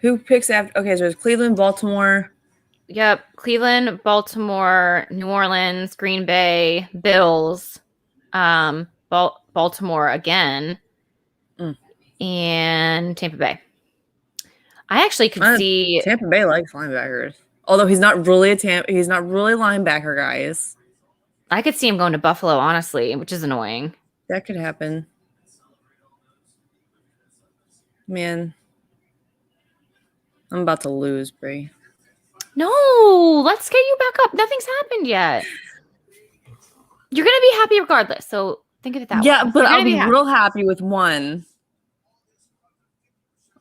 Who picks after? Okay, so there's Cleveland, Baltimore. Yep, Cleveland, Baltimore, New Orleans, Green Bay, Bills, Baltimore again, and Tampa Bay. I actually could see Tampa Bay likes linebackers, although he's not really he's not really linebacker guys. I could see him going to Buffalo, honestly, which is annoying. That could happen. Man, I'm about to lose, Bri. No, let's get you back up. Nothing's happened yet. You're gonna be happy regardless. So think of it that way. Yeah, but I'll be real happy with one.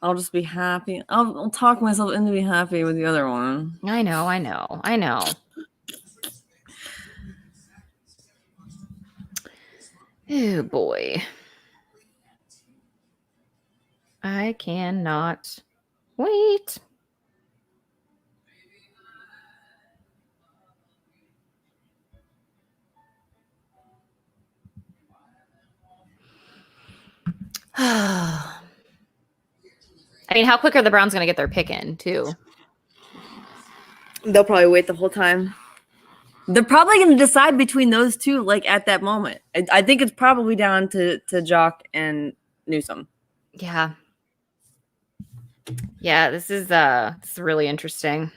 I'll just be happy. I'll talk myself into being happy with the other one. I know. Oh boy. I cannot wait. I mean, how quick are the Browns going to get their pick in, too? They'll probably wait the whole time. They're probably going to decide between those two, like, at that moment. I think it's probably down to Jock and Newsom. Yeah. Yeah, this is really interesting.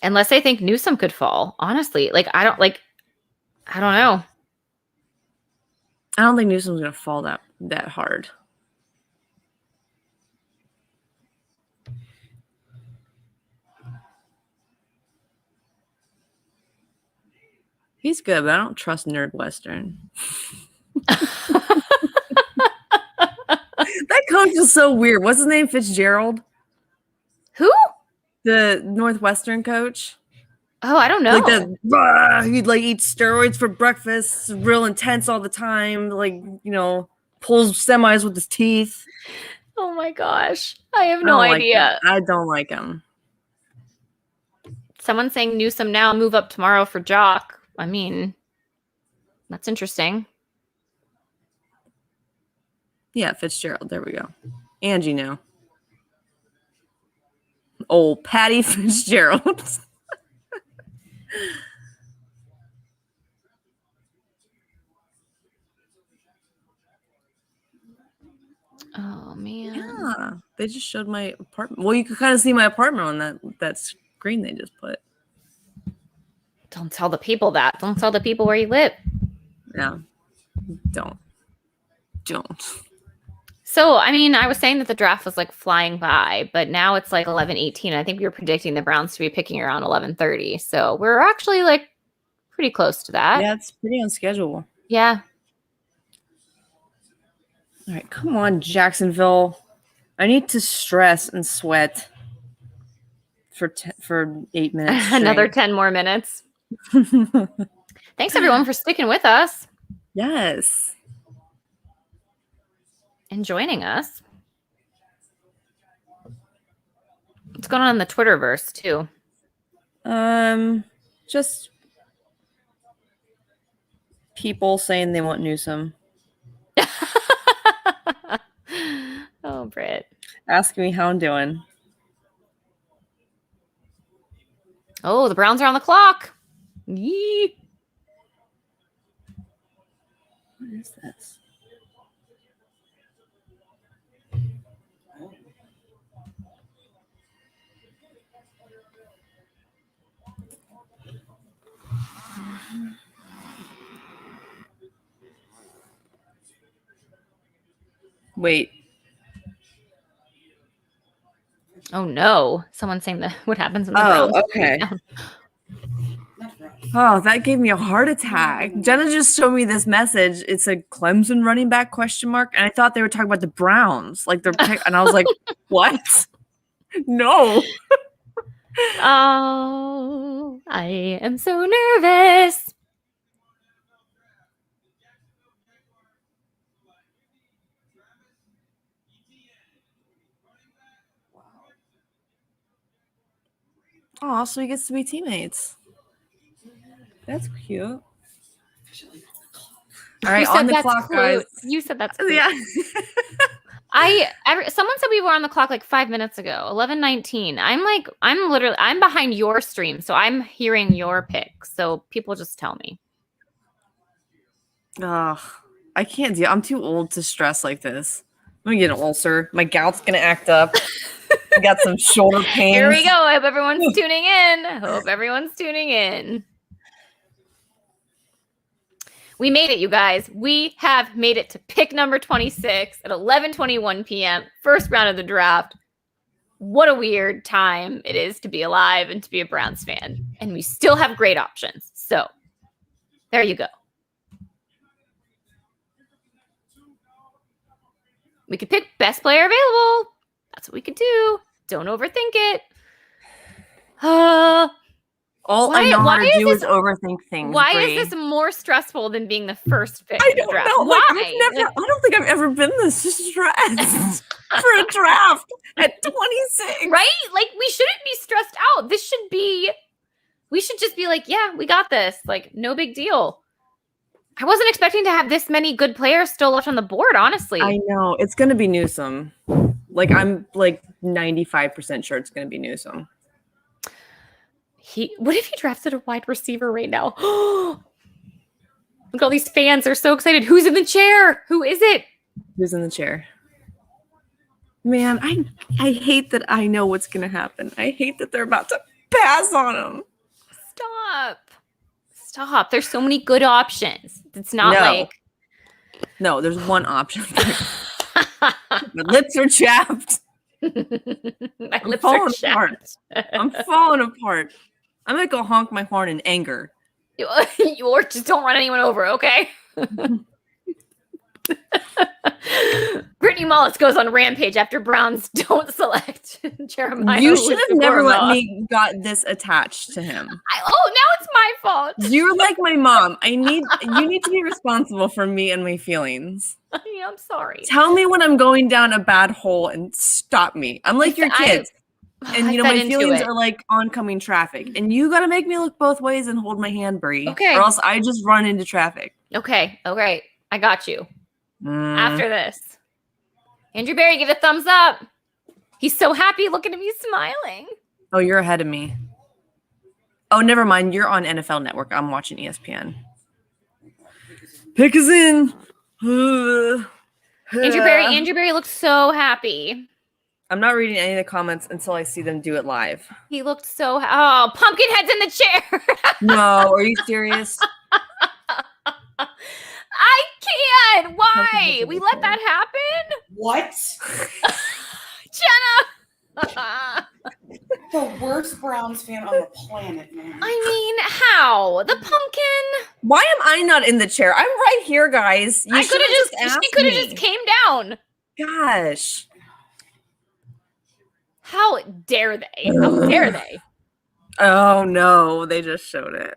Unless I think Newsom could fall, honestly. I don't know. I don't think Newsom's going to fall that hard. He's good, but I don't trust Nerd Western. That coach is so weird. What's his name? Fitzgerald? Who? The Northwestern coach. Oh, I don't know. He'd eat steroids for breakfast, real intense all the time, pulls semis with his teeth. Oh my gosh. I have no idea. I don't like him. Someone's saying Newsom now, move up tomorrow for Jock. I mean, that's interesting. Yeah, Fitzgerald. There we go. Angie now. Old Patty Fitzgerald. Oh man. Yeah, they just showed my apartment. Well, you could kind of see my apartment on that screen they just put. Don't tell the people that. Don't tell the people where you live. Yeah. Don't. So, I mean, I was saying that the draft was flying by, but now it's 11:18. I think we were predicting the Browns to be picking around 11:30. So we're actually pretty close to that. Yeah, it's pretty on schedule. Yeah. All right, come on, Jacksonville. I need to stress and sweat for 8 minutes. Another 10 more minutes. Thanks everyone for sticking with us. Yes. And joining us. What's going on in the Twitterverse too? Just people saying they want Newsom. Oh, Britt. Asking me how I'm doing. Oh, the Browns are on the clock. Yee. What is this? Wait. Oh no! Someone's saying that what happens in the Browns. Okay. Oh, that gave me a heart attack. Jenna just showed me this message. It's a Clemson running back question mark, and I thought they were talking about the Browns, like their pick, and I was like, "What? No." Oh, I am so nervous. Oh, so he gets to be teammates. That's cute. All right, on the clock, guys. You said that's cute. Yeah. Someone said we were on the clock like 5 minutes ago, 11:19. I'm behind your stream, so I'm hearing your pick. So people just tell me. Ugh, I can't deal. I'm too old to stress like this. I'm gonna get an ulcer. My gout's gonna act up. I got some shoulder pains. Here we go. I hope everyone's tuning in. We made it, you guys. We have made it to pick number 26 at 11:21 p.m. First round of the draft. What a weird time it is to be alive and to be a Browns fan. And we still have great options. So there you go. We could pick best player available. That's what we could do. Don't overthink it. All I know how to do is overthink things. Why is this more stressful than being the first pick? I don't know. Why? I don't think I've ever been this stressed for a draft at 26. Right? Like, we shouldn't be stressed out. We should just be like, yeah, we got this. Like, no big deal. I wasn't expecting to have this many good players still left on the board, honestly. I know. It's going to be Newsome. Like, I'm like 95% sure it's going to be Newsome. What if he drafted a wide receiver right now? Look, all these fans are so excited. Who's in the chair? Who is it? Who's in the chair? Man, I hate that I know what's going to happen. I hate that they're about to pass on him. Stop. There's so many good options. It's not like... No, there's one option. My lips are chapped. I'm falling apart. I'm going to go honk my horn in anger. Or just don't run anyone over, okay? Brittany Mullis goes on rampage after Browns don't select Jeremiah. You should have never let me got this attached to him. Now it's my fault. You're like my mom. You need to be responsible for me and my feelings. Yeah, I'm sorry. Tell me when I'm going down a bad hole and stop me. I'm like your kids. And my feelings are like oncoming traffic. And you gotta make me look both ways and hold my hand, Bri. Okay. Or else I just run into traffic. Okay. I got you. After this. Andrew Berry, give a thumbs up. He's so happy looking at me smiling. Oh, you're ahead of me. Oh, never mind. You're on NFL Network. I'm watching ESPN. Pick us in. Andrew Berry looks so happy. I'm not reading any of the comments until I see them do it live. He looked so Pumpkinhead's in the chair. No, are you serious? I can't. Why? We let that happen? What? Jenna. The worst Browns fan on the planet, man. I mean, how? The pumpkin? Why am I not in the chair? I'm right here, guys. She could have just came down. Gosh. How dare they? How dare they? Oh no, they just showed it.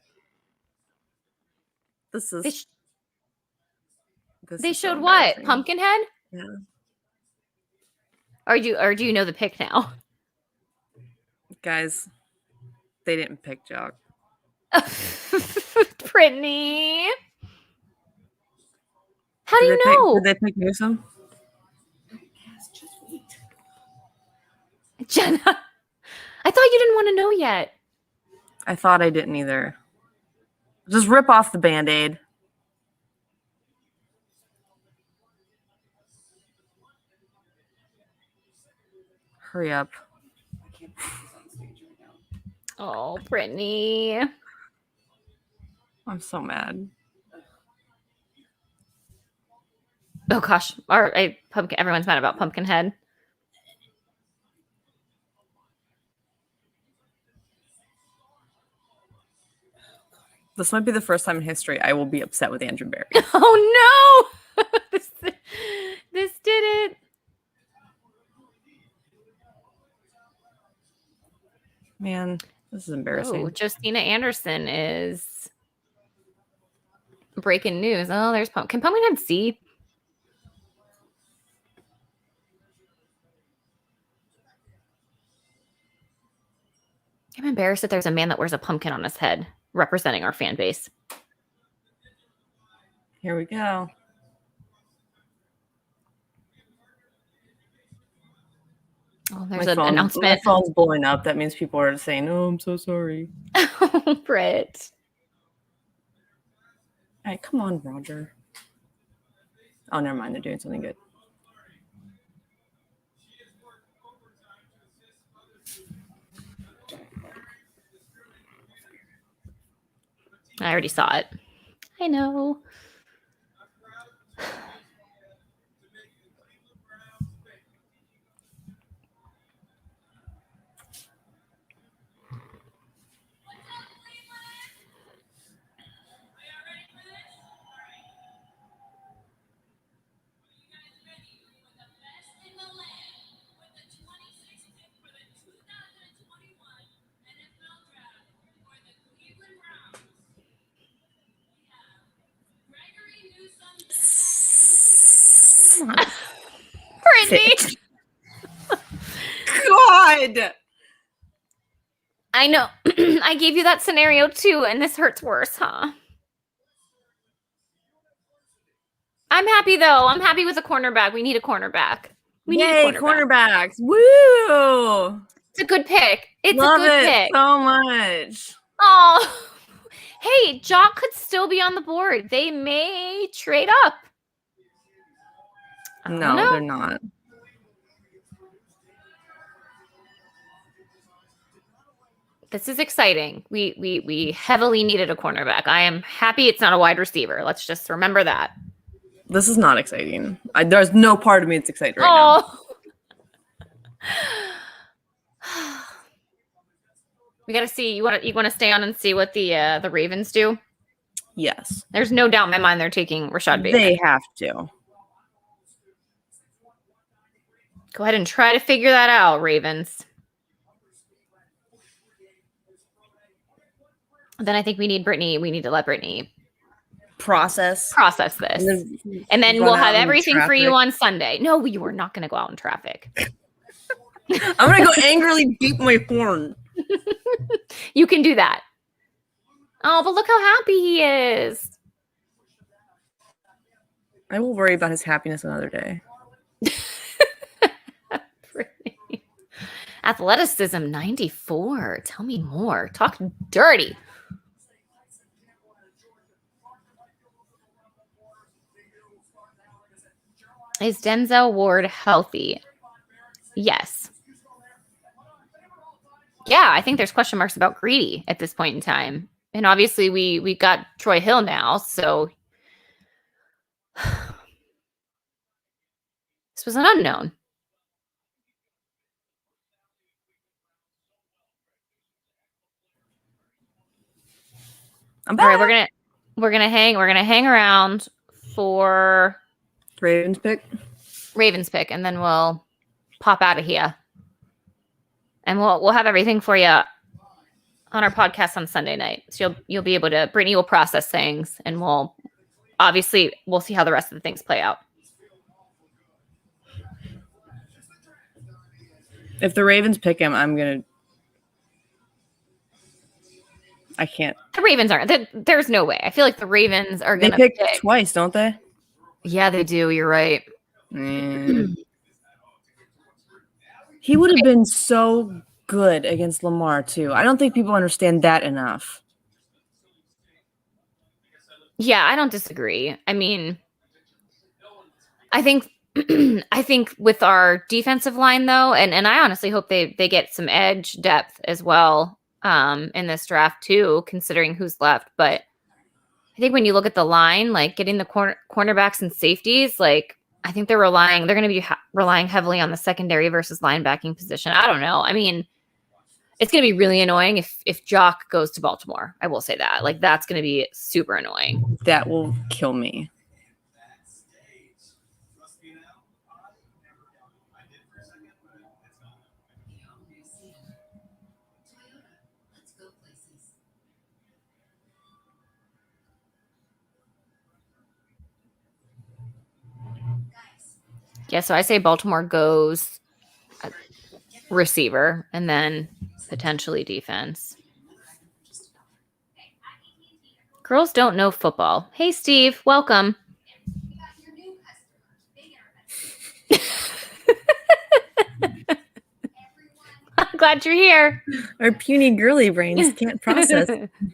They showed what? Pumpkinhead? Yeah. Or do you know the pick now? Guys, they didn't pick Jock. Brittany. How do you know? Did they pick Newsome? Yes, just wait. Jenna, I thought you didn't want to know yet. I thought I didn't either. Just rip off the Band-Aid. Hurry up. I can't put this on stage right now. Oh, Brittany. I'm so mad. Oh gosh. Everyone's mad about Pumpkinhead. This might be the first time in history I will be upset with Andrew Berry. Oh no! this did it. Man, this is embarrassing. Oh, Justina Anderson is breaking news. Oh, there's Can Pumpkinhead see? I'm embarrassed that there's a man that wears a pumpkin on his head representing our fan base. Here we go. Oh, there's an announcement. My phone's blowing up. That means people are saying, "Oh, I'm so sorry." Oh, Britt. All right, come on, Roger. Oh, never mind. They're doing something good. I already saw it. I know. Brittany. God. I know. I gave you that scenario too, and this hurts worse, huh? I'm happy though. I'm happy with a cornerback. We need a cornerback. We need a cornerback. Cornerbacks. Woo! It's a good pick. It's Love a good it pick. so much. Oh, hey, Jock could still be on the board. They may trade up. No, they're not. This is exciting. We heavily needed a cornerback. I am happy it's not a wide receiver. Let's just remember that. This is not exciting. There's no part of me that's excited right now. We got to see. You want to stay on and see what the Ravens do? Yes. There's no doubt in my mind they're taking Rashad Bateman. They have to. Go ahead and try to figure that out, Ravens. Then I think we need Brittany. We need to let Brittany process this. And then we'll have everything for you on Sunday. No, you are not going to go out in traffic. I'm going to go angrily beat my horn. You can do that. Oh, but look how happy he is. I will worry about his happiness another day. Athleticism 94. Tell me more. Talk dirty. Is Denzel Ward healthy? Yes. Yeah, I think there's question marks about Greedy at this point in time. And obviously we got Troy Hill now, so this was an unknown. All right, we're gonna hang around for Ravens pick, and then we'll pop out of here, and we'll have everything for you on our podcast on Sunday night. So you'll be able to. Brittany will process things, and we'll see how the rest of the things play out. If the Ravens pick him, I can't. The Ravens aren't. There's no way. I feel like the Ravens are going to pick twice, don't they? Yeah, they do. You're right. He would have been so good against Lamar, too. I don't think people understand that enough. Yeah, I don't disagree. I mean, I think with our defensive line, though, and I honestly hope they get some edge depth as well. In this draft too, considering who's left. But I think when you look at the line, like getting the cornerbacks and safeties, like I think they're going to be relying heavily on the secondary versus linebacking position. I don't know. I mean, It's going to be really annoying if Jock goes to Baltimore. I will say that. Like, that's going to be super annoying. That will kill me. Yeah, so I say Baltimore goes receiver and then potentially defense. Girls don't know football. Hey, Steve, welcome. I'm glad you're here. Our puny girly brains can't process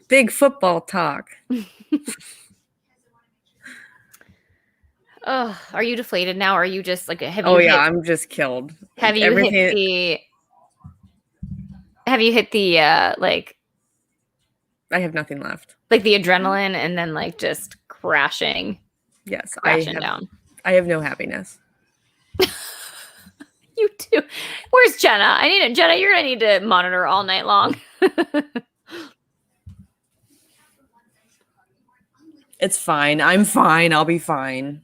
big football talk. Oh, are you deflated now? Or are you just like, I'm just killed. Have you hit the like, I have nothing left. Like the adrenaline and then like just crashing. Yes, down. I have no happiness. You too. Where's Jenna? Jenna, you're gonna need to monitor all night long. It's fine. I'm fine. I'll be fine.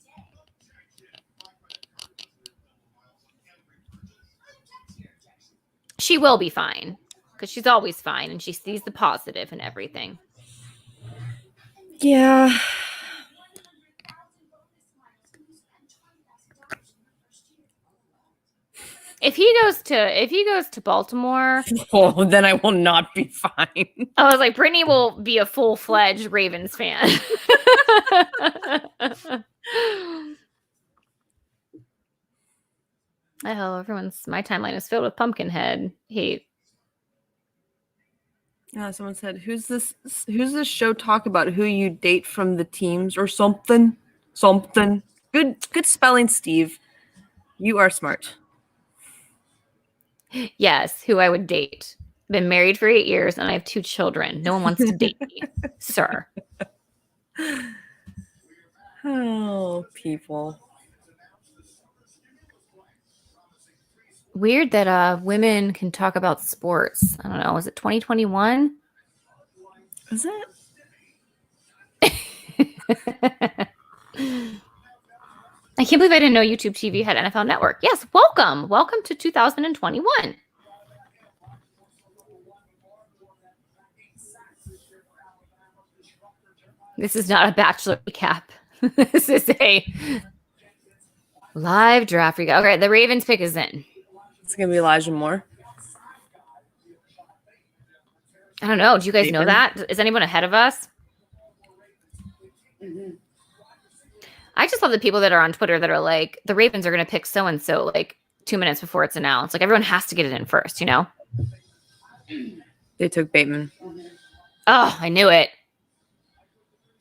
She will be fine because she's always fine and she sees the positive in everything. Yeah. If he goes to Baltimore, then I will not be fine. I was like, Brittany will be a full-fledged Ravens fan. Oh, my timeline is filled with Pumpkinhead hate. Yeah, someone said, who's this show talk about who you date from the teams or something? Something. Good spelling, Steve. You are smart. Yes, who I would date. Been married for 8 years and I have 2 children. No one wants to date me, sir. Oh, people. Weird that women can talk about sports. I don't know. Is it 2021? Is it? I can't believe I didn't know YouTube TV had NFL Network. Yes, welcome. Welcome to 2021. This is not a Bachelor recap. This is a live draft recap. Okay, the Ravens pick is in. It's going to be Elijah Moore. I don't know. Do you guys know that? Is anyone ahead of us? Mm-hmm. I just love the people that are on Twitter that are like, the Ravens are going to pick so-and-so like 2 minutes before it's announced. Like everyone has to get it in first, you know? They took Bateman. Oh, I knew it.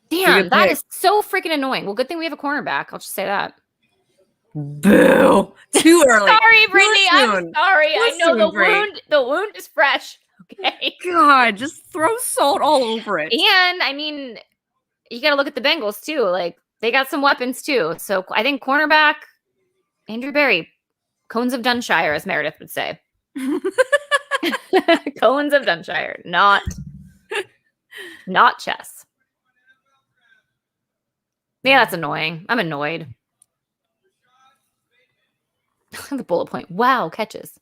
Damn, that is so freaking annoying. Well, good thing we have a cornerback. I'll just say that. Boo. Too early. Sorry, Brittany. I'm sorry. I know the wound is fresh. Okay. God, just throw salt all over it. And I mean, you got to look at the Bengals too. Like they got some weapons too. So I think cornerback, Andrew Berry, Cones of Dunshire, as Meredith would say. Cones of Dunshire, not chess. Yeah, that's annoying. I'm annoyed. The bullet point. Wow, catches.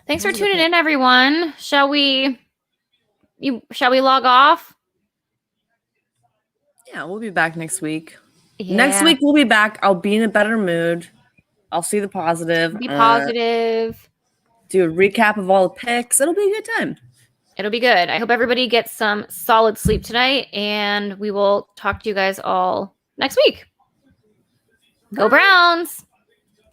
Thanks for tuning in, everyone. Shall we log off? Yeah, we'll be back next week. Yeah. Next week we'll be back. I'll be in a better mood. I'll see the positive. Be positive. Do a recap of all the picks. It'll be a good time. It'll be good. I hope everybody gets some solid sleep tonight, and we will talk to you guys all next week. Go Browns!